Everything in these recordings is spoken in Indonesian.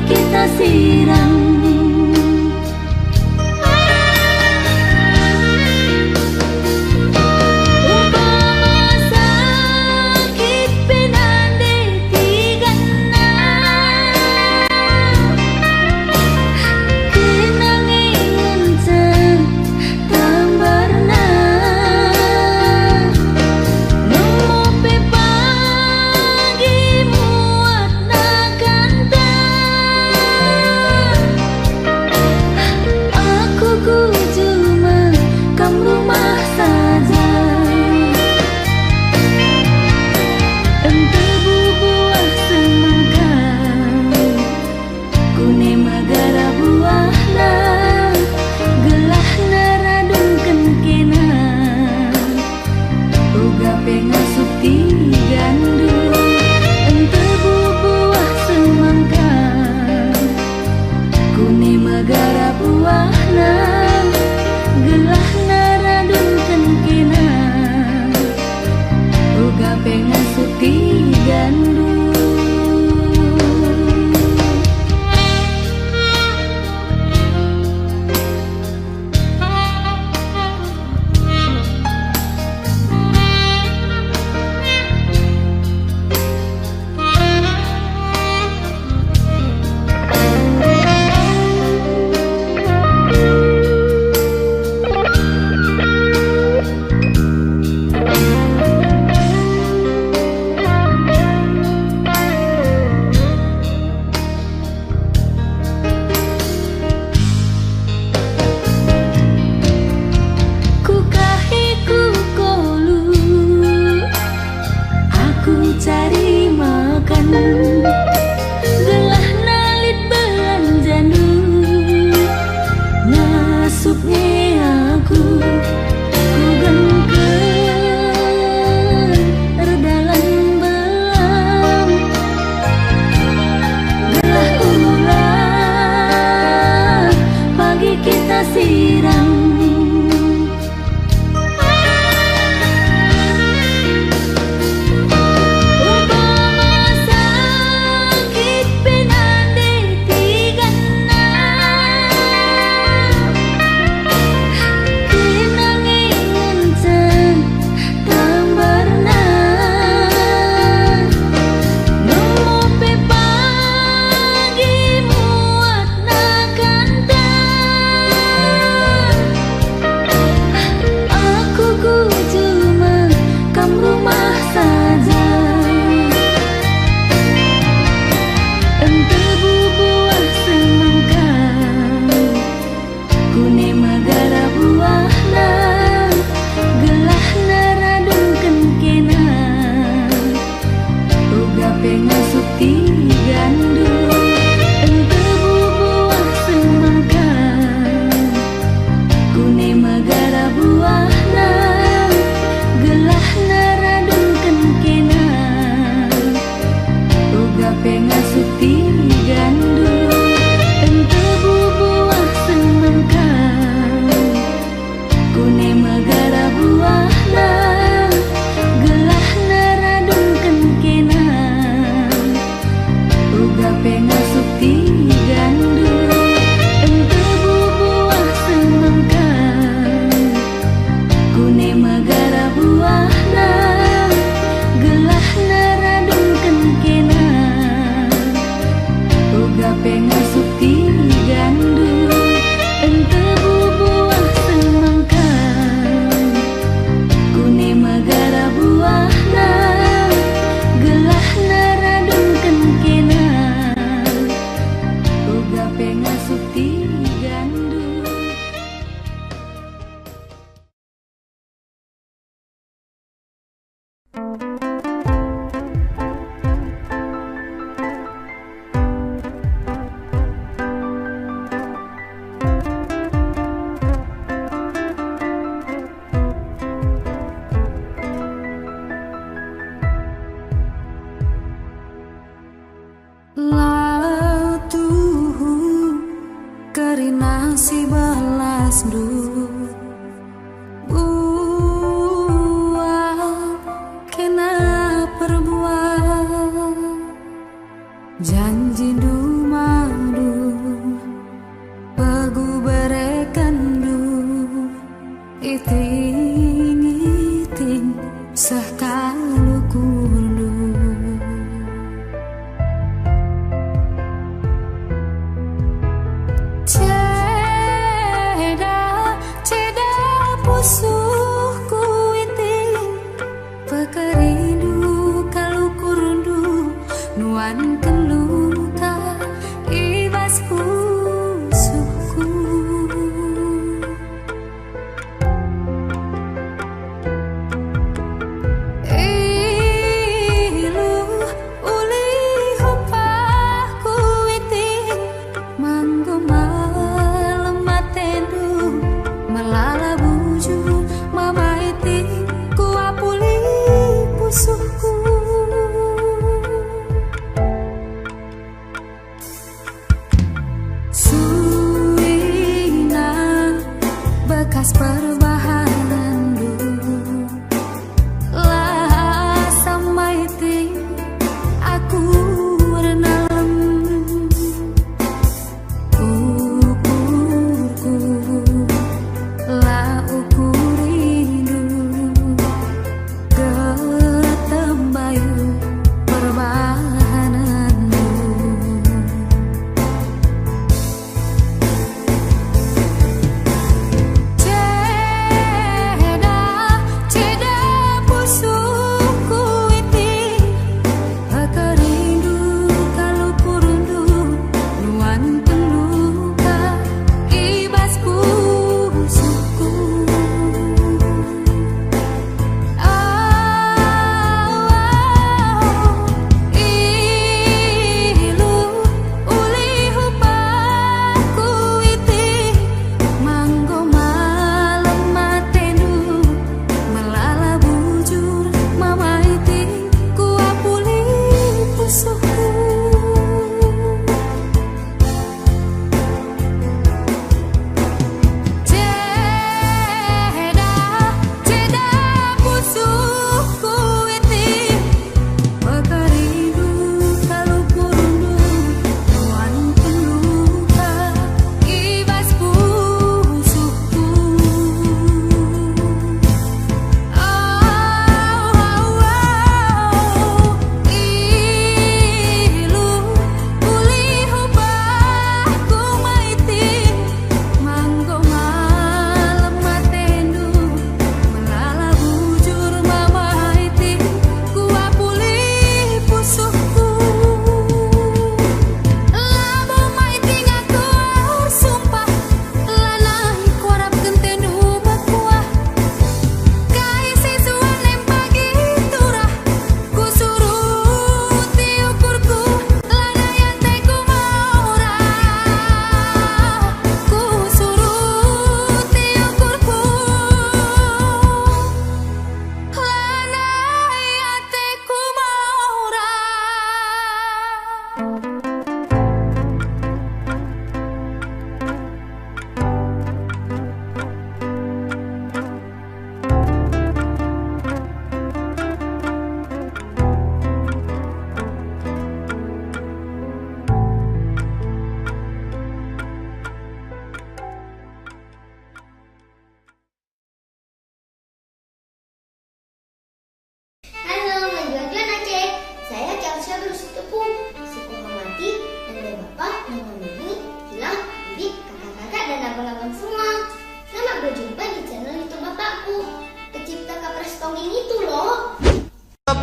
kita siram.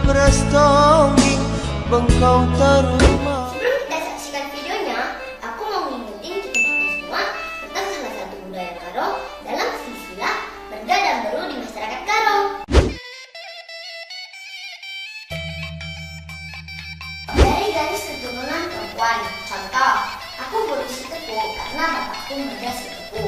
Prestonging bengkong terima. Sebelum kita saksikan videonya, aku mau ngingetin kita semua tentang salah satu budaya Karo dalam silsilah Bergadang Baru di masyarakat Karo. Dari garis keturunan perempuan, contoh, aku berusia tepu karena bapakku muda setepu.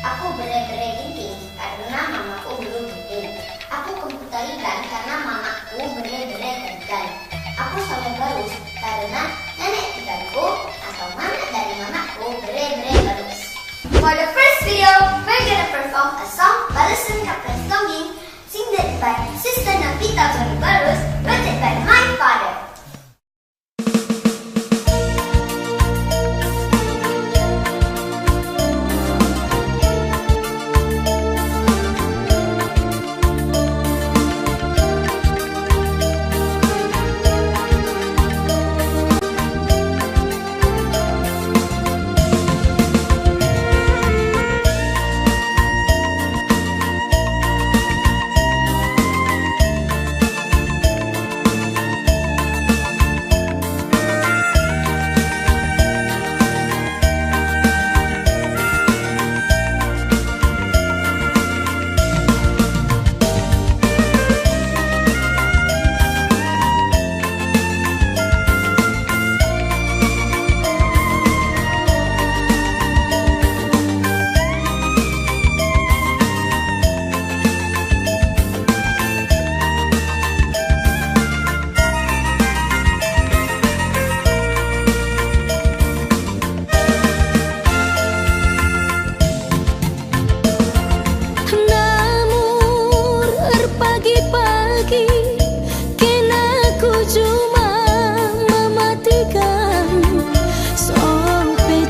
Aku berai-berai ginting karena mamaku belum ginting. Aku kemputarigan karena mamaku berai-berai kerjaan. Aku soleh barus karena nenek tinggalku atau mama dari mamaku berai-berai barus. For the first video, we're gonna perform a song Balasan Kapres Tongging, sing by Sister Navita Barus, written by my father.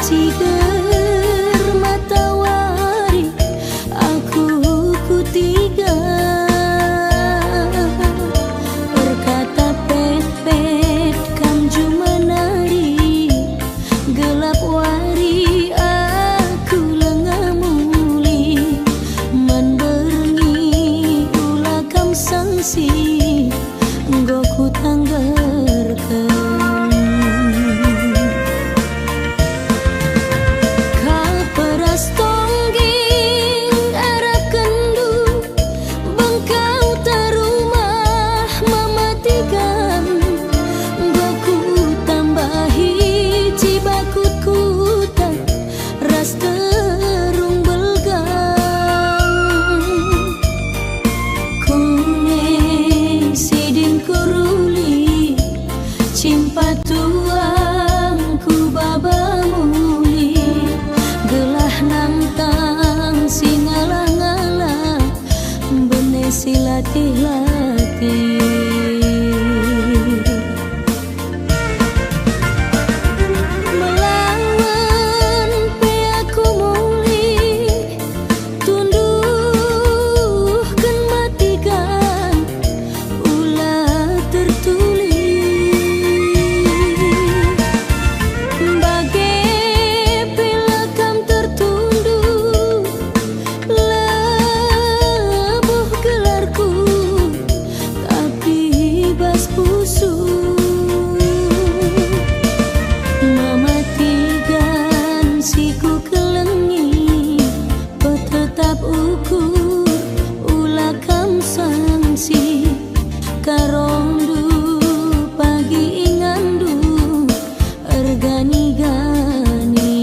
ciger matawari aku kutiga berkata pet-pet kam jumanari gelap wari aku lengah muli menberngi ulah kam sangsi nggoku tanggarkan tuangku baba muli gelah nantang singalah-ngalah bene silatih-latih melawan pe aku muli tunduhkan matikan ulah tertulis karondu pagi ingandu ergani-gani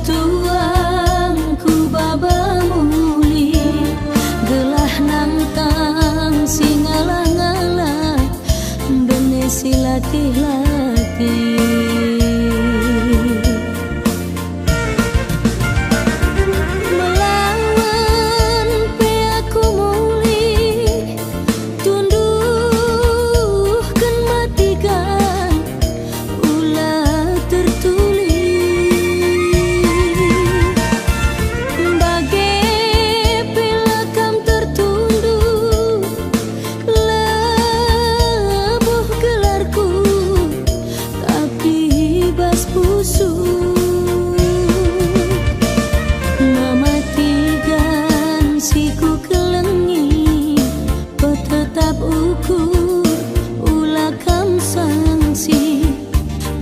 tuangku baba muli gelah nantang singalah-ngalah bene silatih-latih melawan pe aku muli tunduhkan matikan ulah tertulis mematikan siku kelengi tetap ukur ulah kam sangsi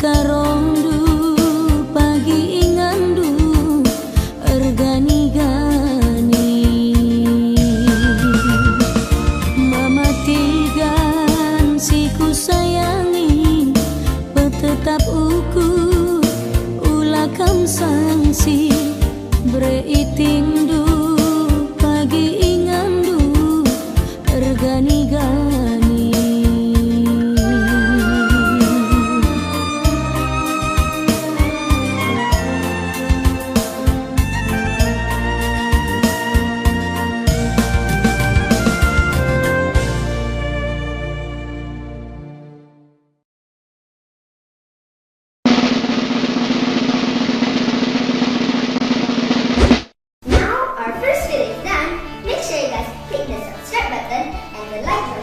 karondu pagi ingandu ergani-gani mematikan siku sayangi tetap ukur kam sangsi breiting du pagi ingandu ergani-gani lagi.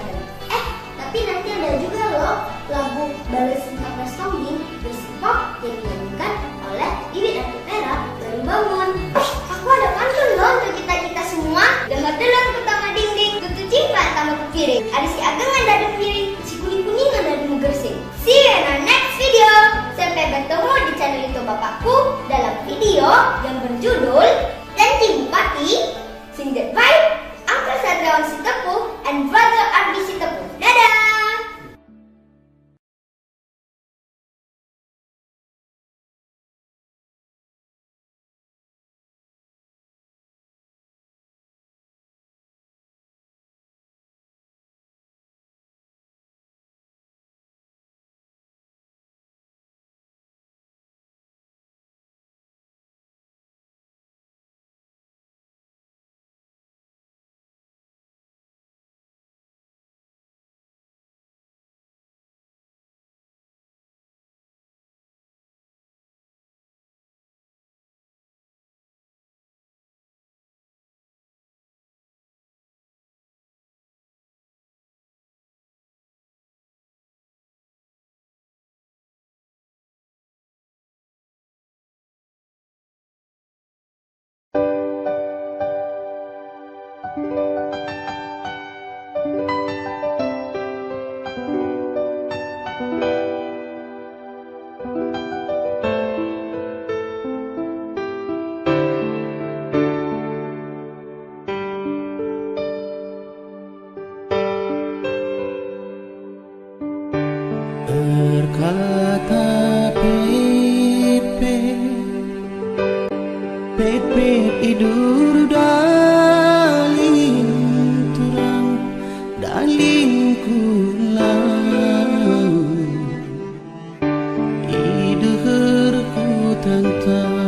Tapi nanti ada juga loh lagu Balas Cinta Prestonging bersifat yang dinyanyikan oleh Iwi dan Pera baru bangun. Aku ada pantun loh untuk kita semua. Dengar dulu pertama dinding, tutu cimpat sama kepiring. Ada si agengan dari piring, si kuning-kuningan dari gersing. See you in our next video. Sampai bertemu di channel YouTube bapakku dalam video yang berjudul Janji Bupati, Sing That Vibe, Uncle Satriawan Sitepu and Brother Arby Sitepu. Dadah! Berkata pet idur dalin turang dalin kulang idur ku tantang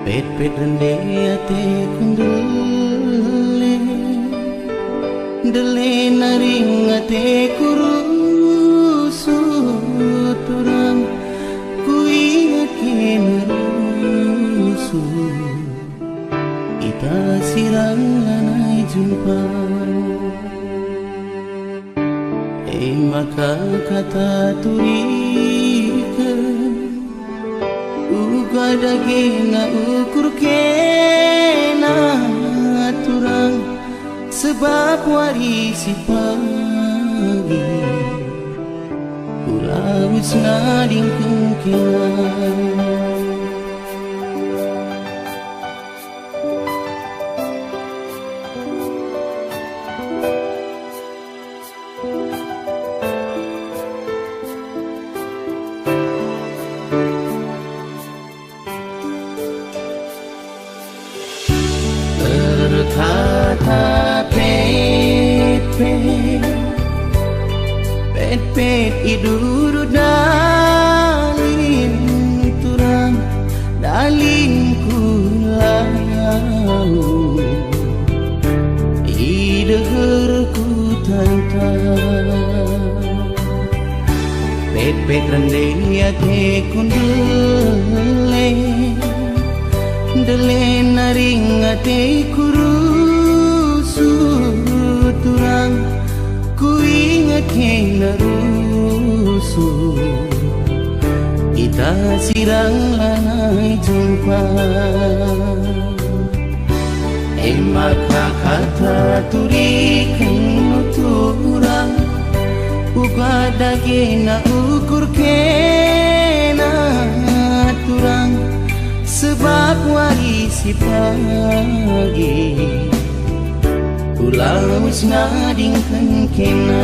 pet rende ate kundule dele naring ate kurusu turang kuingat kemerusu kita sirang lanai jumpa maka kata turikan uga dagina ukur kena turang sebab warisi pagi ulawis nading kengkena berkata pet idur dalin turang dalin kulau idur ku tantang pet rende ate kundule dele naring ate kurusu turang kuingat kenarusu kita sirang lanai jumpa maka kata turikan turang uga dagina ukur kena turang sebab warisi pagi ulawis nading kengkena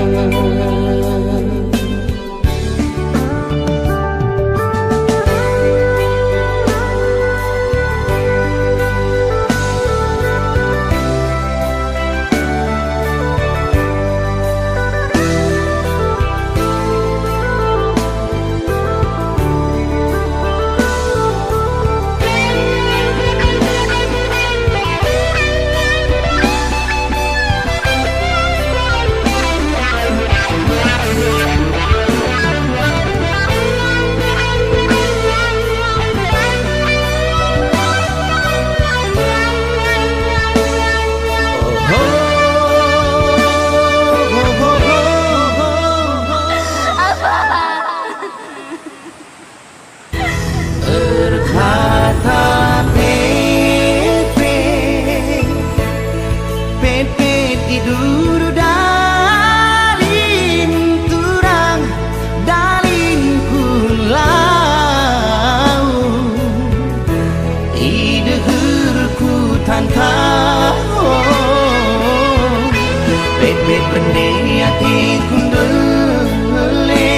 me pende ati kundele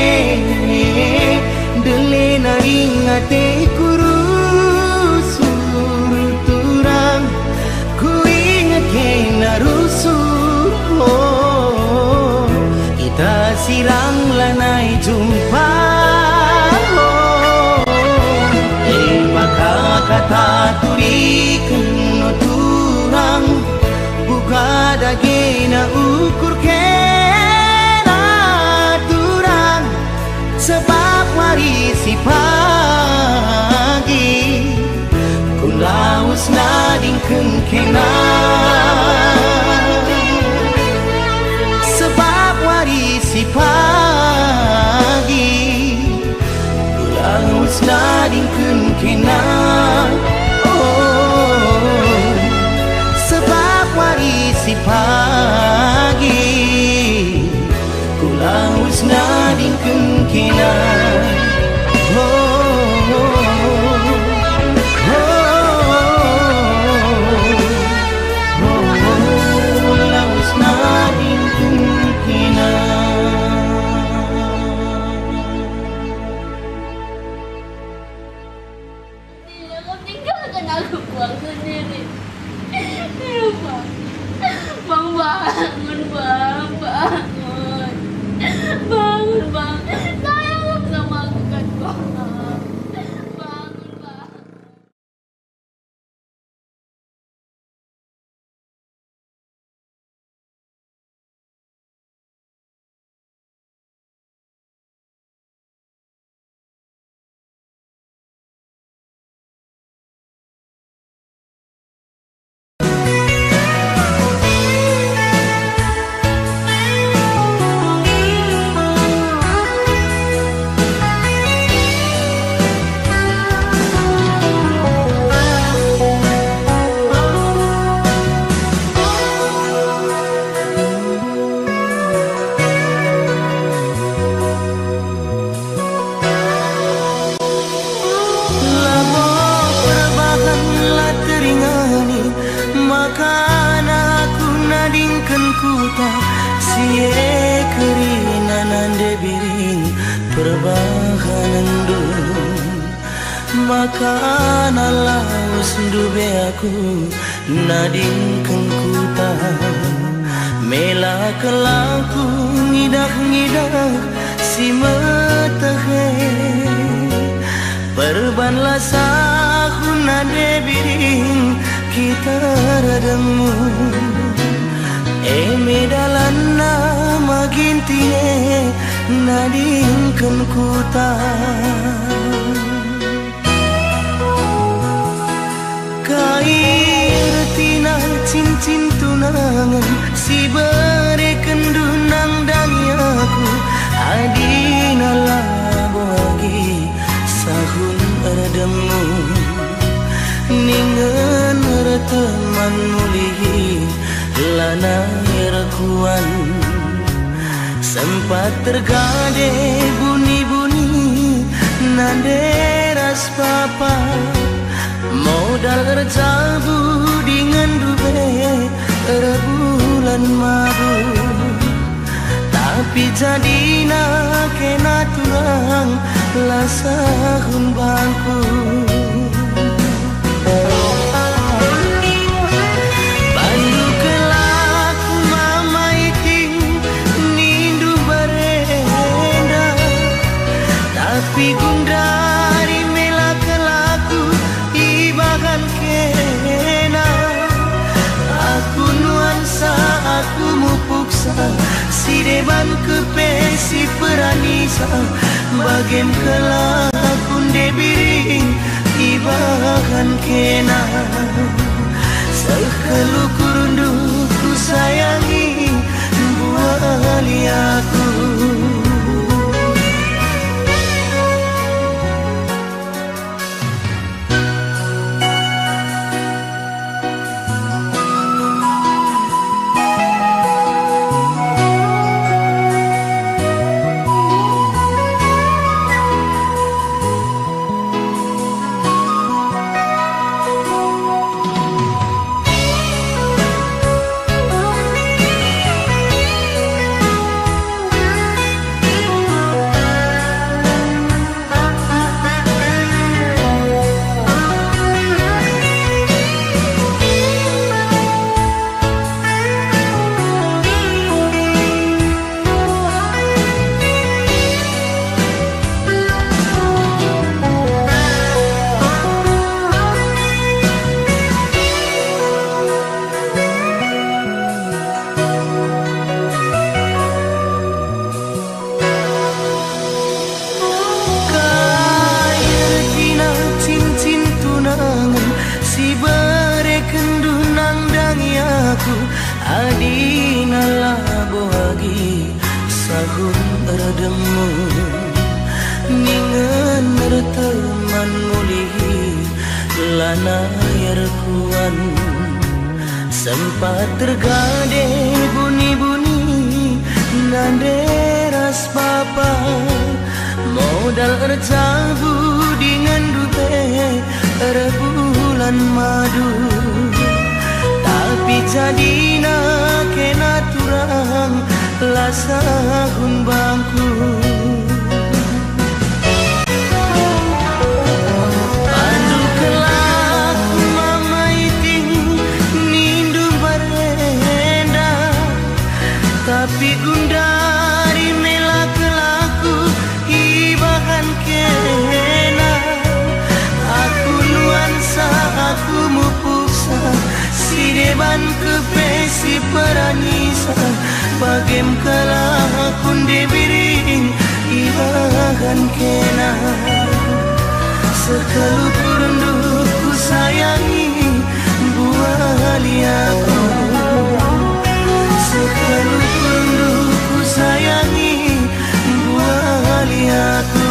dele naring ate kurusur turang ku ingat ke narusur kita sirang lanai jumpa maka kata turikan no turang buka dagina ukur kena turang sebab warisi pagi kulaus nadingkan kena sebab warisi pagi kulaus nadingkan kena sebab warisi pagi kulaus nadingkan kena kulaus nadingkan kena. Jangan tinggalkan aku pulang sendiri. Bang, bangun, Bang, bangun. Bangun, Bang. Sayang sama aku kan, Bang. Bangun, Bang. Makan alaus ndube aku nadingkan kuta mela kelaku ngidak si matahe perbanlah sahu nade biring kita rademu medalana magintine nadingkan kuta kair tina cincin tunangan si bere kendunang danyaku adina labagi sahun erdemu ningen teman mulihi lana erkuan sempat tergade buni-buni nanderas papa modal tercabu dengan dube rebulan madu tapi jadina kena turang lasahun bangku bandu kelaku mama iting nindu barenda tapi gundari mela kelaku ibagan kena aku nuansa aku mupuksa si deban kepesi peranisa bagem kelakun debiring ibagan kena sekelukurundu ku sayangi buali aku adinalah bohagi sahun erdemu ningan teman mulihi lana yerkuan sempat tergade bunyi-bunyi nanderas papa modal erjabu dengan dupe rebulan madu tapi jadina kena turang lasahun bangku pandu kelak mama iting nindu barenda tapi gundari mela kelaku ibahan kena aku nuansa aku mupuksa si deban kepesi peranisa bagem kalah kundi biring ibahan kena sekalu kurunduku sayangi buah liaku sekalu kurunduku sayangi buah liaku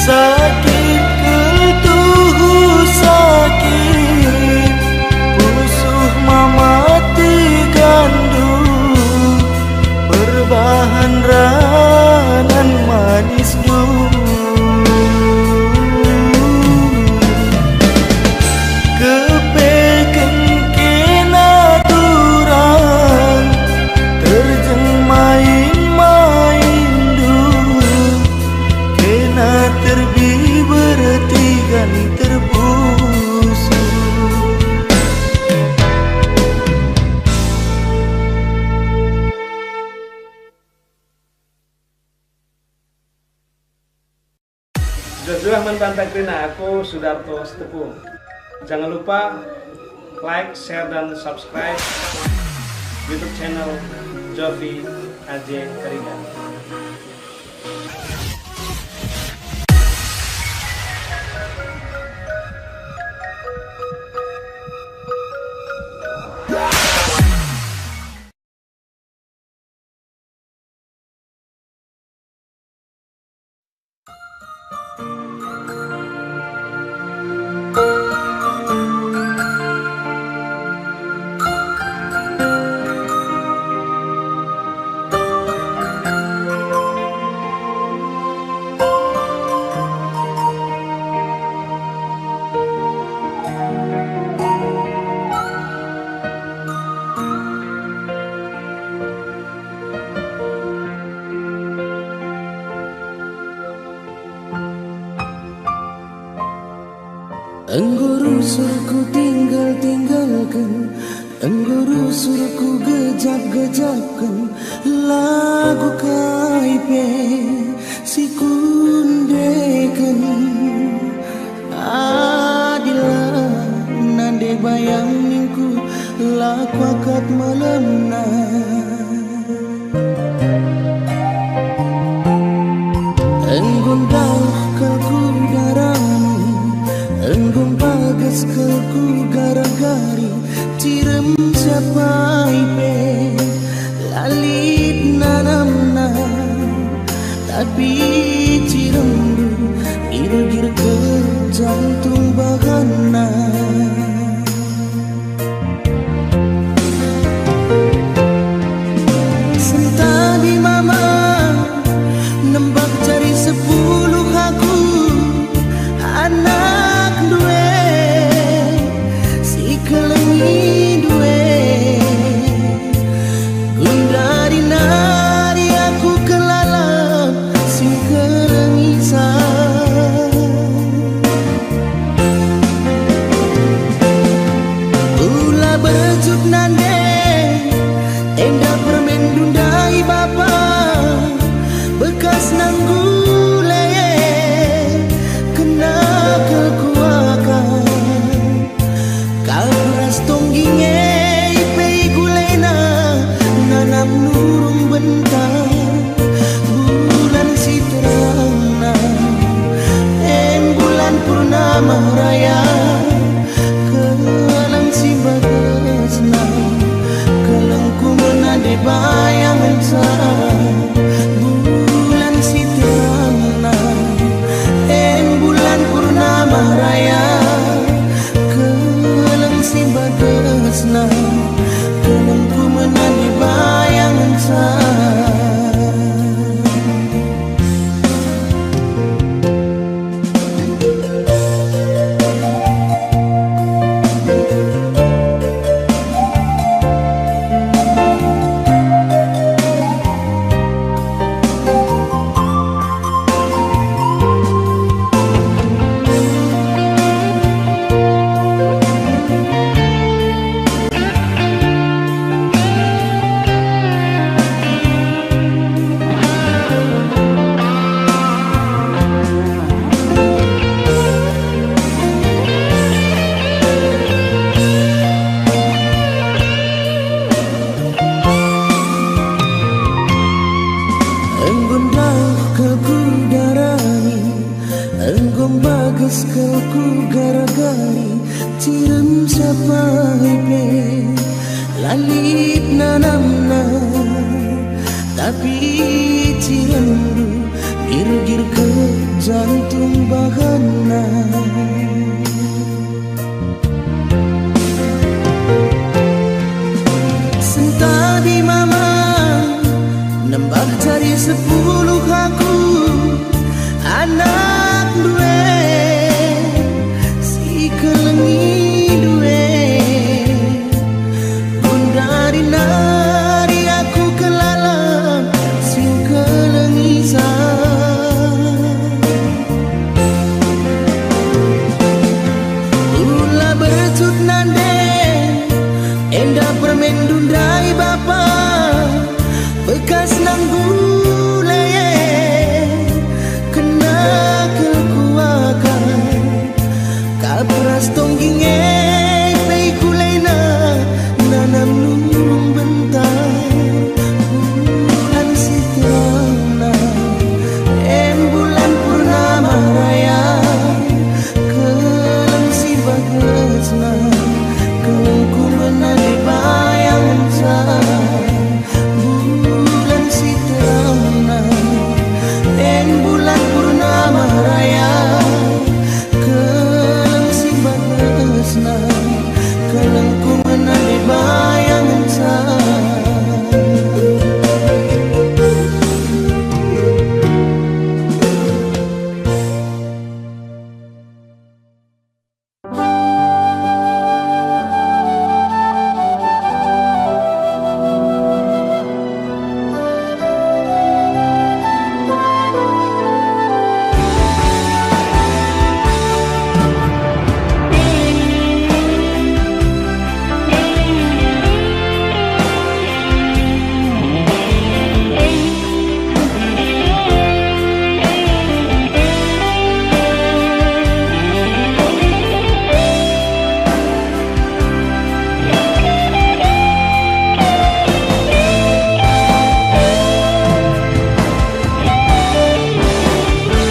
sakit ketuhu sakit pusuh mamati gandu berbahan ranan manis kepeken kena turang terjeng main-main kena terbi bertigan terbusuh. Sudah mantan Krina, aku Sudarto Setepung. Jangan lupa like, share, dan subscribe YouTube channel Jovi AJ Keringan. Engguru suruhku tinggalkan, engguru suruhku gejap-gejapkan lagu kaipe si kundekan adilah nande bayang ningku laku akad malamna enggun dauh kalku darani enggun bagas kalku gara-gari cirem siapa ipe lalit nanamna tapi cirem gir-gir ke jantung bagana sentadi mama nembak cari 10 aku anak duwe si kelengi duwe gundari nari aku kelalam si kelengi ula berjuk nande endah permen dundai bapa bekas nanggule kena kekuakan karas tongginge ipe gulena nanam nurung bentang bulan si terangna bulan purnama raya kelang si bagasna kelengku menade bayangan bulan si terangna bulan purnama raya keleng si bagasna kelengku menade bayangan enggun dauh kalku darani enggun bagas kalku gara-gari cirem siapa ipe lalit nanamna tapi cirem gir-gir ke jantung bahana. Sentadi mama nambah cari 10 aku anak duwe si kelengi duwe bundari nari aku kelalam sing kelengi sa ula bercut nande endah permen dundai bapa bekas nang gule kena kekuakan kapras tongginge pei kulena nanam nung bentar bulan sitiana bulan purnama raya keleng si bagesna keleng ku menadi bayang sa bulan sitiana bulan purnama raya keleng si bagesna keleng ku menadi bayang sa.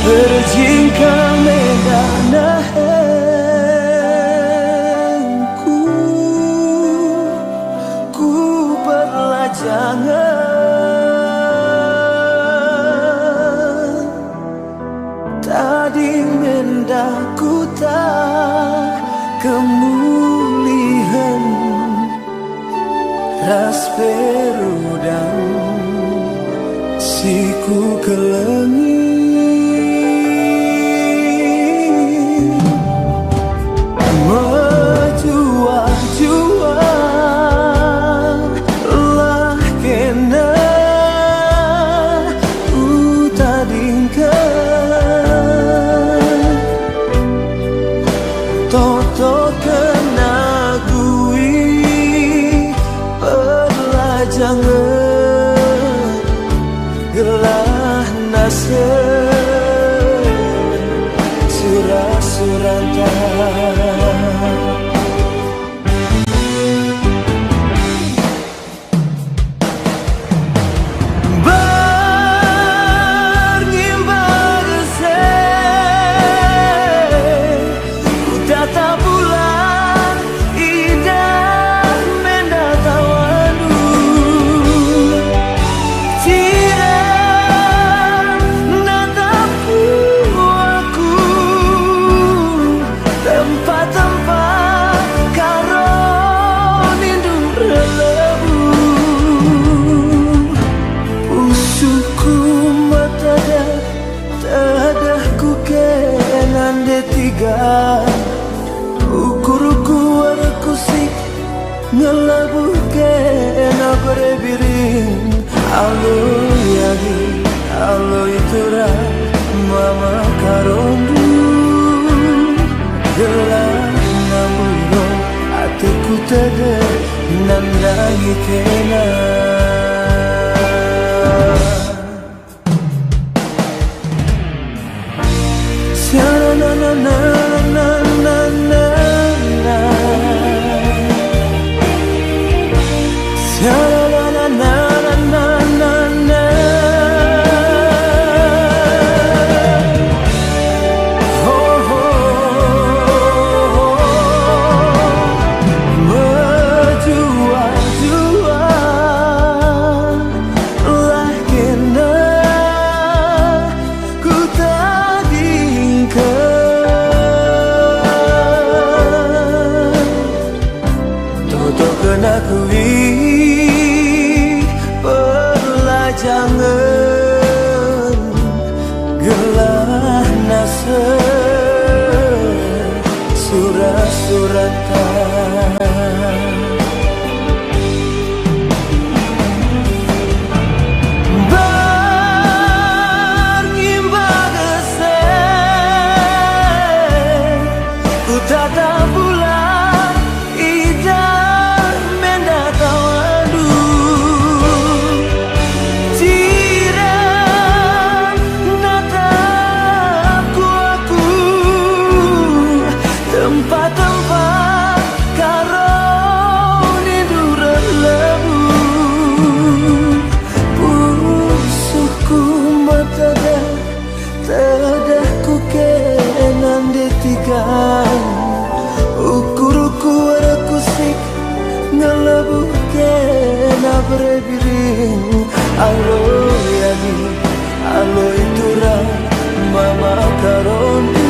Berjingka medanahanku ku berlajangan tadi mendaku tak kemulihan ras perudang siku kelengi gelah nase surah-suranta ukur-uku warkusik ngelabuh kena berebiring alo yagi alo itura mama karondu gelah namuno atiku tede nandangi kena na na na na na na na na na na na na na oh berjuang-juang suratan. Bergimbal gesek ku tatap bulan idan mendatawadu jiran natapku aku tempat-tempat karo ninduran lebu pusuku matada tadahku kenan detikan ukur-uku arakusik ngelabu kena berebiring alo yani alo itura mama karondu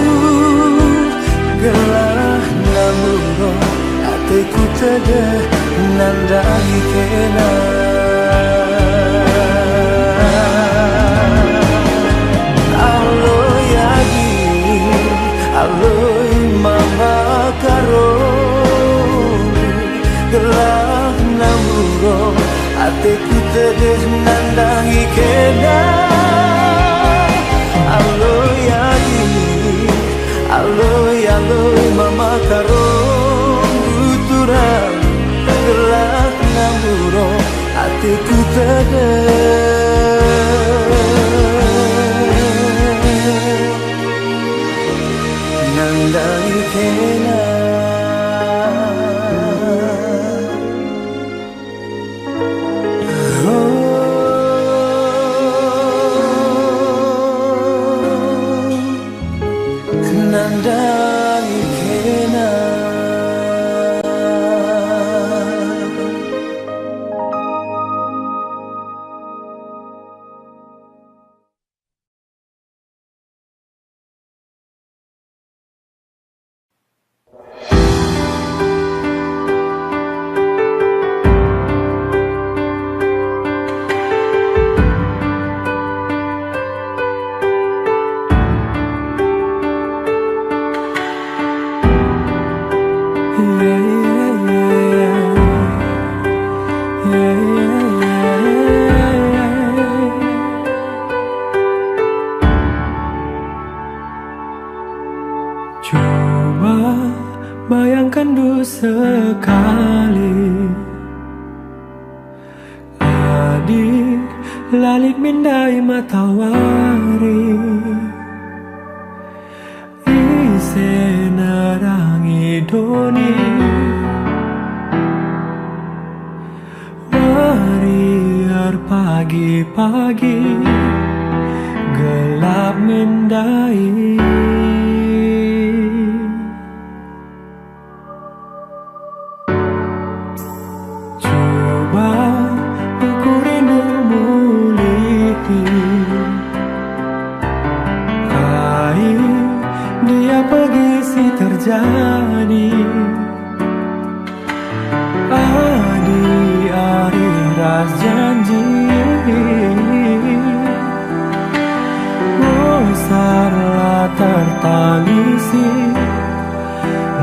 gelah namuro hatiku tada nandahi kena alo yani alo mama karondu gelah namuro hatiku tada nandahi kena alo yani aloy mama karong tuturang gelak namuro hatiku tada nandai kena nandai kena Coba bayangkan dulu sekali adik lalik mindai matahari ise narangi doni wariar pagi-pagi gelap mindai terjadi adi ari ras janji besarlah tertangisi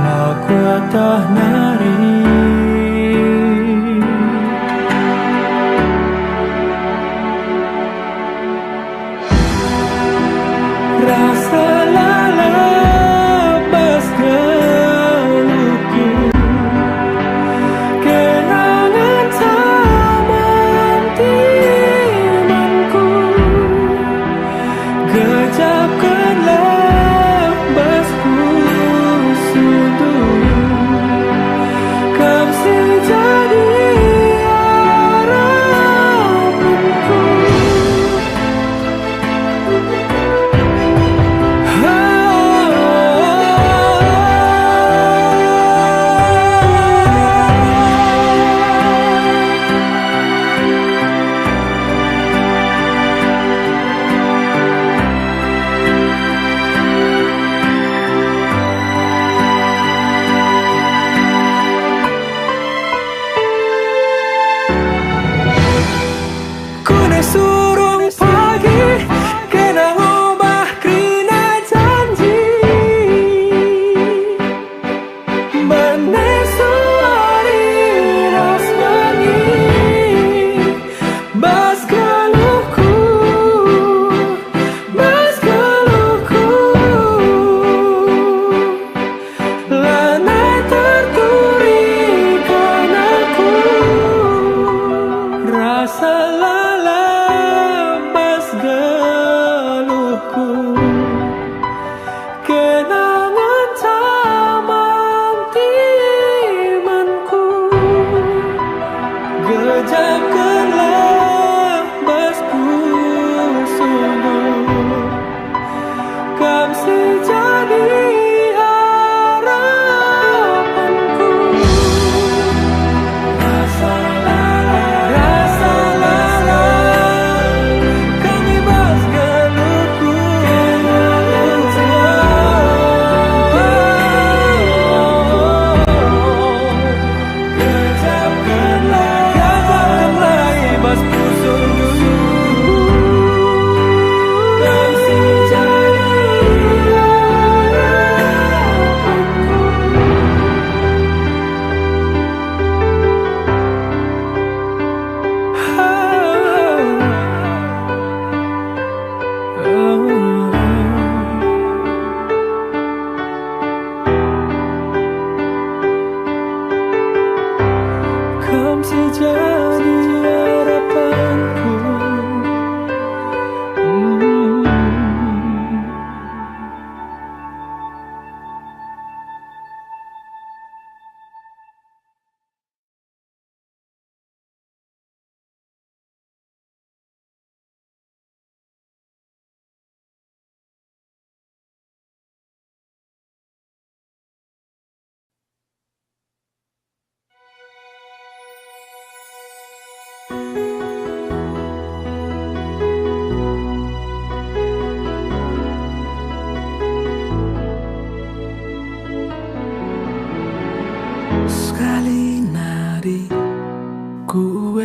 laku atah nari rasa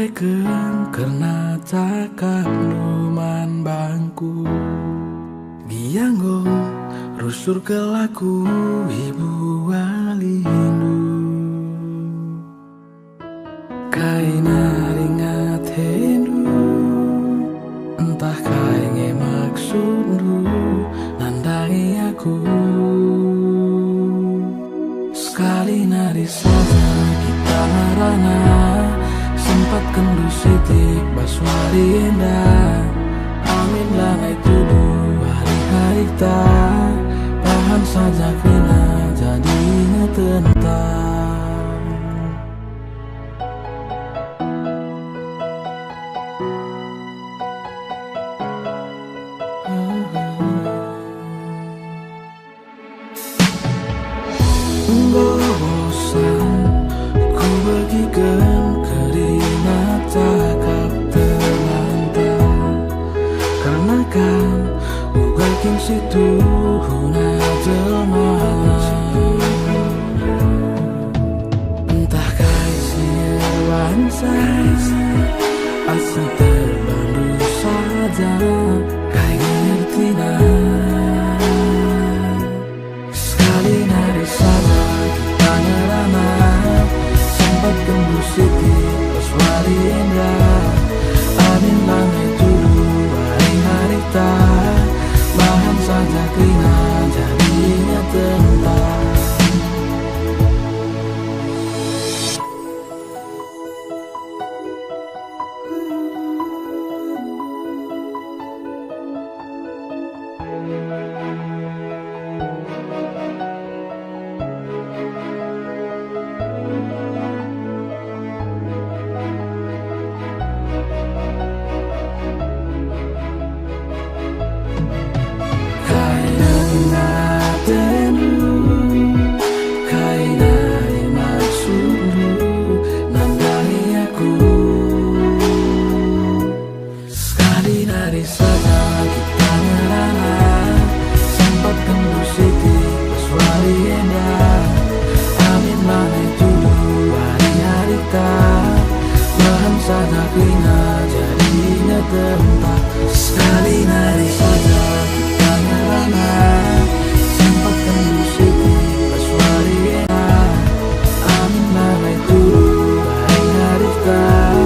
Abaikan karena takkan luman bangku Gianggo rusur kelaku ibu walindu Kaina ringat hendu Entah kainge maksudmu Nandangi aku Sekali nari saja kita ngarana Sempat kendu sitik baswari endah Amin langai tuduh hari-hari tak Tahan saja kena jadinya tentang bosan ku bagikan keringat cakap terlantar karena kan ugakin situ huna jelma entah kai siawan asal terbandu saja kai ngerti sekali nari saja kita ngerana sempat tembus siti paswari endah amin langai turu hari-hari tak bahan saja kena jadinya tentang sekali nari saja kita ngerana sempat tembus siti paswari endah amin langai turu hari-hari tak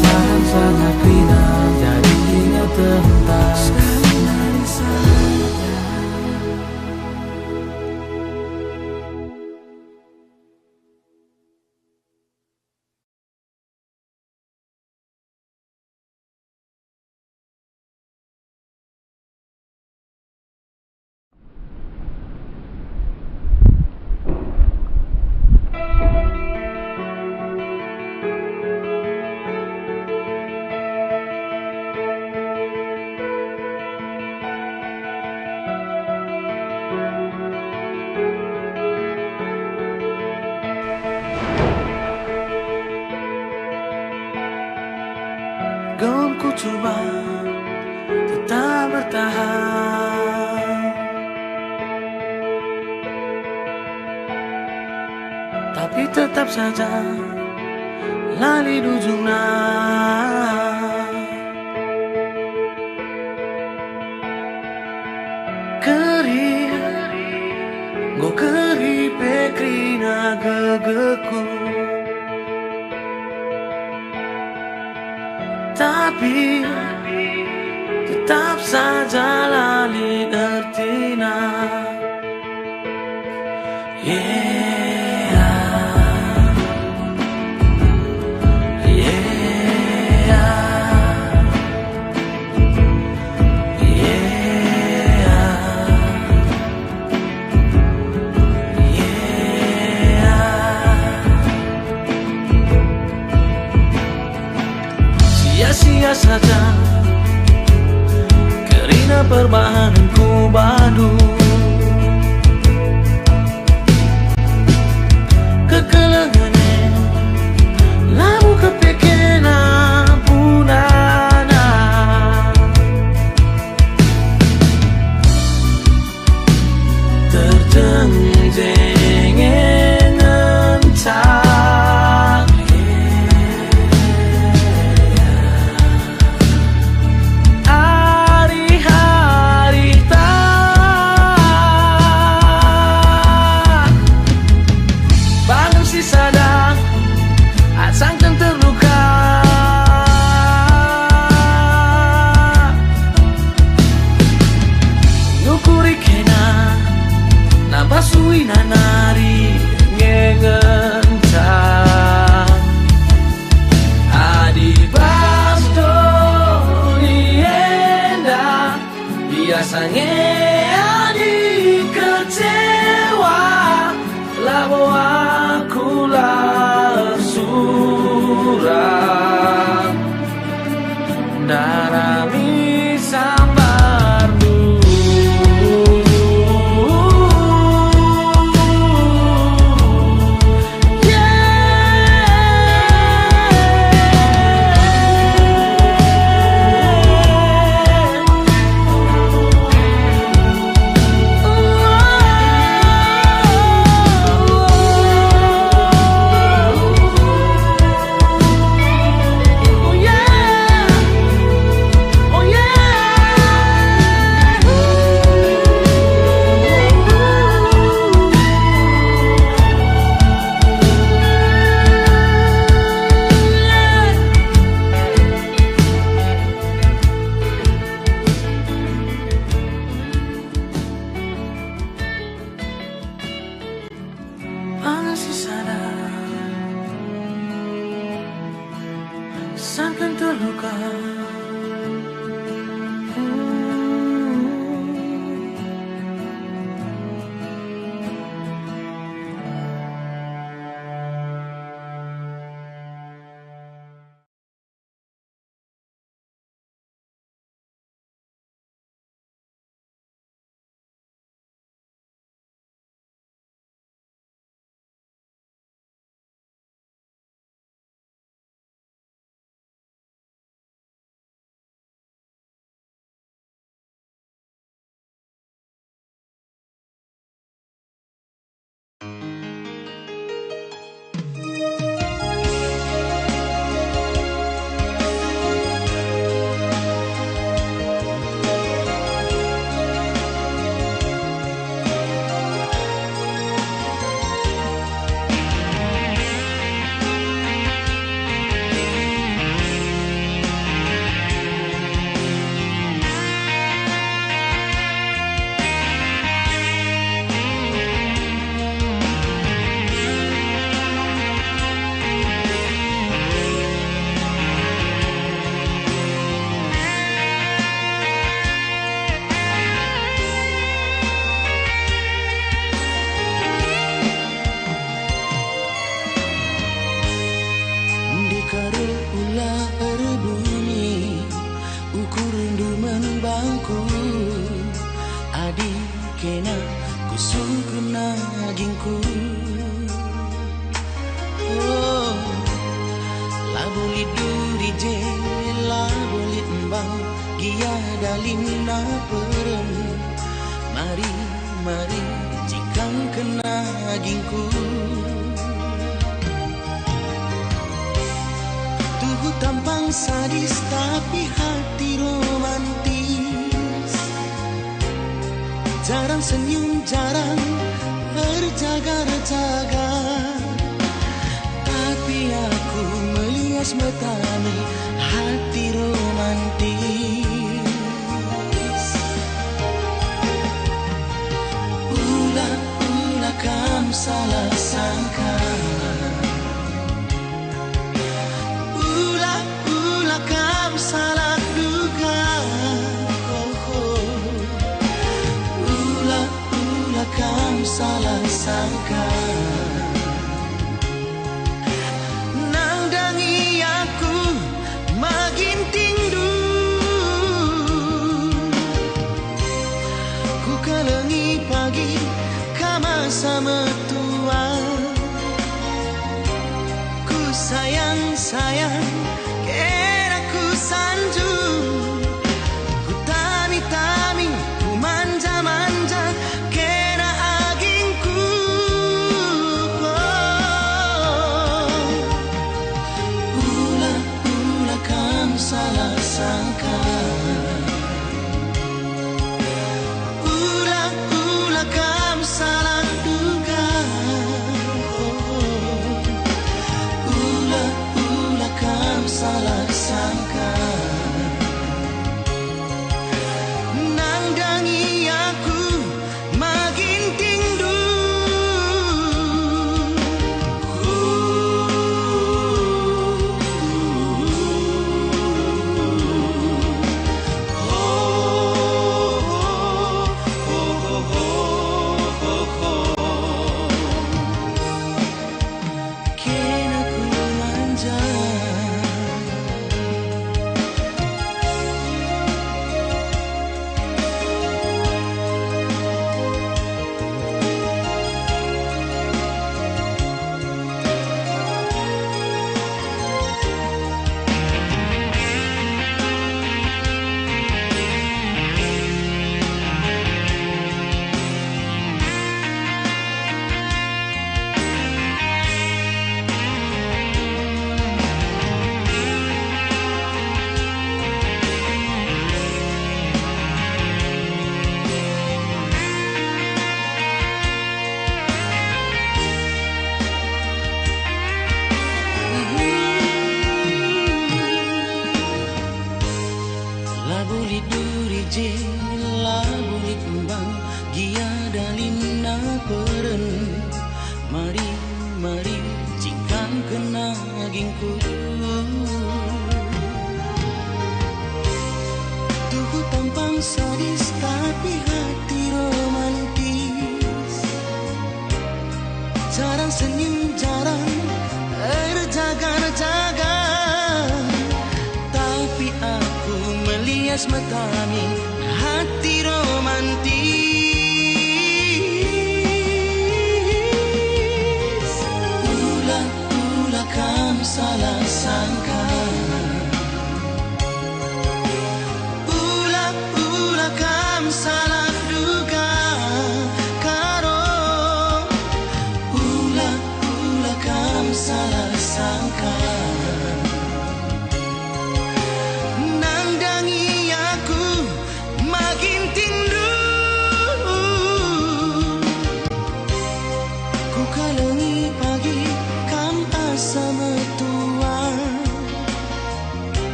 bahan saja kena jadinya tentang sekali nari saja. Gom ku coba tetap bertahan, tapi tetap saja lali dujungna. Keri, go keri pekrina gegeku. Tapi tetap saja lali artina. Yeah, yeah, sia-sia saja kerana perbahananku badu. nanari ngengencang adi basto nienda biasanya adi kecewa labo aku surat darami sambarmu masih sadar sangkan terluka kena kusung nagingku oh la boleh duri je la boleh embang gia dalin na perem mari mari jikang kena nagingku tuhu tampang sadis tapi hati romantis jarang senyum, jarang berjaga-jaga tapi aku melihat matamu hati romantis ulah kamu salah sangka ulah kamu salah duga kamu salah sangka nandangi aku makin tindu ku kelengi pagi kama sama tua ku sayang kera ku sanju ku tami ku manja salah sangka ulah kamu salah duga ulah jarang senyum, jarang terjaga-jaga. Tapi aku melihat matamu